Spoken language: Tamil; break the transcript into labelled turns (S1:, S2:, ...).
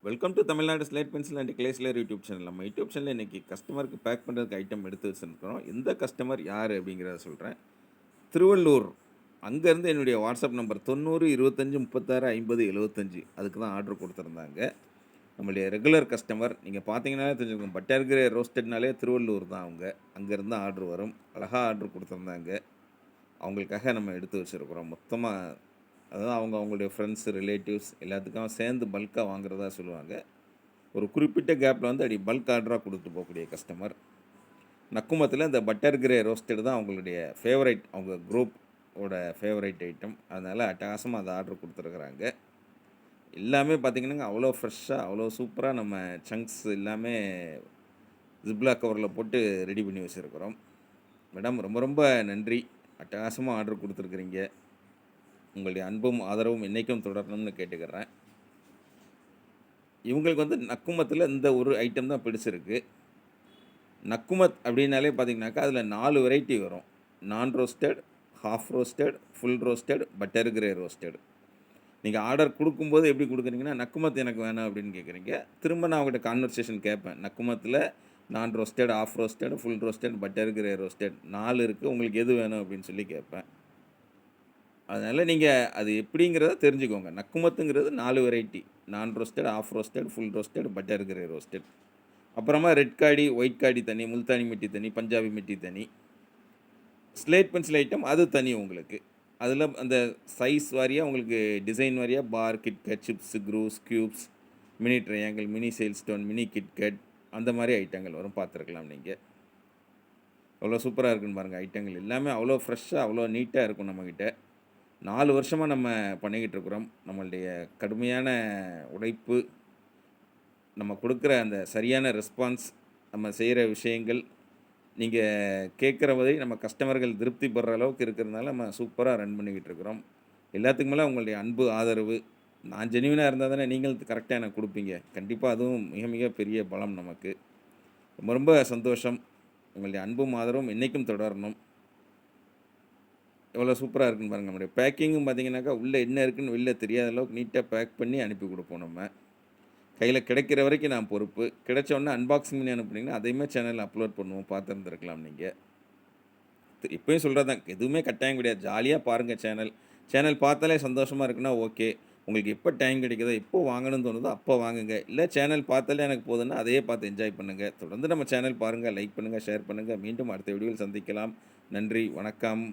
S1: Welcome to Tamil Nadu slate pencil and கிளேஸ்லர் யூடியூப் சேனல். நம்ம யூடியூப் சேனலில் இன்றைக்கி கஸ்டமருக்கு பேக் பண்ணுறதுக்கு ஐட்டம் எடுத்து வச்சுருக்கிறோம். எந்த கஸ்டமர் யார் அப்படிங்கிறத சொல்கிறேன். திருவள்ளூர் அங்கேருந்து என்னுடைய வாட்ஸ்அப் நம்பர் 90 25 36 50 75 அதுக்கு தான் ஆர்டர் கொடுத்துருந்தாங்க. நம்மளுடைய ரெகுலர் கஸ்டமர் நீங்கள் பார்த்தீங்கன்னாலே தெரிஞ்சுக்கோங்க. பட்டர்கிரே ரோஸ்டட்னாலே திருவள்ளூர் தான் அவங்க. அங்கேருந்து ஆர்டர் வரும். அழகாக ஆர்டர் கொடுத்துருந்தாங்க. அவங்களுக்காக நம்ம எடுத்து வச்சுருக்குறோம். மொத்தமாக அதாவது அவங்களுடைய ஃப்ரெண்ட்ஸு ரிலேட்டிவ்ஸ் எல்லாத்துக்கும் சேர்ந்து பல்காக வாங்குறதா சொல்லுவாங்க. ஒரு குறிப்பிட்ட கேப்பில் வந்து அப்படி பல்க் ஆர்டராக கொடுத்து போகக்கூடிய கஸ்டமர். நக்குமத்தில் இந்த பட்டர் கிரே ரோஸ்டட் தான் அவங்களுடைய ஃபேவரைட், அவங்க குரூப்போட ஃபேவரைட் ஐட்டம். அதனால் அட்டகாசமாக அதை ஆர்டர் கொடுத்துருக்குறாங்க. எல்லாமே பார்த்திங்கன்னா அவ்வளோ ஃப்ரெஷ்ஷாக அவ்வளோ சூப்பராக நம்ம சங்க்ஸ் எல்லாமே ஜிப்லா கவரில் போட்டு ரெடி பண்ணி வச்சுருக்குறோம். மேடம் ரொம்ப ரொம்ப நன்றி. அட்டகாசமாக ஆர்டர் கொடுத்துருக்குறீங்க. உங்களுடைய அன்பும் ஆதரவும் என்றைக்கும் தொடரணும்னு கேட்டுக்கிறேன். இவங்களுக்கு வந்து நக்குமத்தில் இந்த ஒரு ஐட்டம் தான் பிடிச்சிருக்கு. நக்குமத் அப்படின்னாலே பார்த்தீங்கன்னாக்கா அதில் 4 வெரைட்டி வரும். நான் roasted, half roasted, full roasted, butter grey roasted. நீங்கள் ஆர்டர் கொடுக்கும்போது எப்படி கொடுக்குறீங்கன்னா, நக்குமத் எனக்கு வேணும் அப்படின்னு கேட்குறீங்க. திரும்ப நான் அவங்ககிட்ட கான்வர்சேஷன் கேட்பேன். நக்குமத்தில் non roasted, half roasted, full roasted, butter grey roasted 4 இருக்குது. உங்களுக்கு எது வேணும் அப்படின்னு சொல்லி கேட்பேன். அதனால் நீங்கள் அது எப்படிங்கிறத தெரிஞ்சுக்கோங்க. நக்குமத்துங்கிறது 4 variety. Non roasted, half roasted, full roasted, butter grey roasted. அப்புறமா ரெட் காடி, ஒயிட் காடி தனி, முல்தானி மிட்டி தனி, பஞ்சாபி மிட்டி தனி. ஸ்லேட் பென்சில் ஐட்டம் அது தனி உங்களுக்கு. அதில் அந்த சைஸ் வாரியாக உங்களுக்கு டிசைன் வாரியாக பார், கிட்கட், சிப்ஸ், க்ரூஸ், cubes, mini triangle, mini sail stone, mini KitKat அந்த மாதிரி ஐட்டங்கள் வரும். பார்த்துருக்கலாம் நீங்கள். அவ்வளோ சூப்பராக இருக்குன்னு பாருங்கள். ஐட்டங்கள் எல்லாமே அவ்வளோ ஃப்ரெஷ்ஷாக அவ்வளோ நீட்டாக இருக்கும் நம்மக்கிட்ட. 4 வருஷமாக நம்ம பண்ணிக்கிட்டு இருக்கிறோம். நம்மளுடைய கடுமையான உழைப்பு, நம்ம கொடுக்குற அந்த சரியான ரெஸ்பான்ஸ், நம்ம செய்கிற விஷயங்கள், நீங்கள் கேட்குற மாதிரி நம்ம கஸ்டமர்கள் திருப்தி படுற அளவுக்கு இருக்கிறதுனால நம்ம சூப்பராக ரன் பண்ணிக்கிட்டு இருக்கிறோம். எல்லாத்துக்கு மேலே உங்களுடைய அன்பு, ஆதரவு. நான் ஜென்யூனாக இருந்தால் தானே நீங்களும் கரெக்டாக எனக்கு கொடுப்பீங்க. கண்டிப்பாக அதுவும் மிக மிக பெரிய பலம் நமக்கு. ரொம்ப ரொம்ப சந்தோஷம். உங்களுடைய அன்பும் ஆதரவும் என்றைக்கும் தொடரணும். எவ்வளோ சூப்பராக இருக்குன்னு பாருங்கள். நம்முடைய பேக்கிங்கும் பார்த்தீங்கன்னாக்கா உள்ளே என்ன இருக்குதுன்னு வெளில தெரியாத அளவுக்கு நீட்டாக பேக் பண்ணி அனுப்பி கொடுப்போம் நம்ம. கையில் கிடைக்கிற வரைக்கும் நான் பொறுப்பு. கிடைச்ச உடனே அன்பாக்சிங் பண்ணி அனுப்புனீங்கன்னா அதையுமே சேனலில் அப்லோட் பண்ணுவோம். பார்த்துருந்துருக்கலாம் நீங்கள். இப்போயும் சொல்கிறது தான், எதுவுமே கட்டாயம் கிடையாது. ஜாலியாக பாருங்கள் சேனல். சேனல் பார்த்தாலே சந்தோஷமாக இருக்குன்னா ஓகே. உங்களுக்கு எப்போ டைம் கிடைக்குதோ, எப்போ வாங்கணும்னு தோணுதோ அப்போ வாங்குங்க. இல்லை சேனல் பார்த்தாலே எனக்கு போதுன்னா அதையே பார்த்து என்ஜாய் பண்ணுங்கள். தொடர்ந்து நம்ம சேனல் பாருங்கள், லைக் பண்ணுங்கள், ஷேர் பண்ணுங்கள். மீண்டும் அடுத்த வீடியோவில் சந்திக்கலாம். நன்றி, வணக்கம்.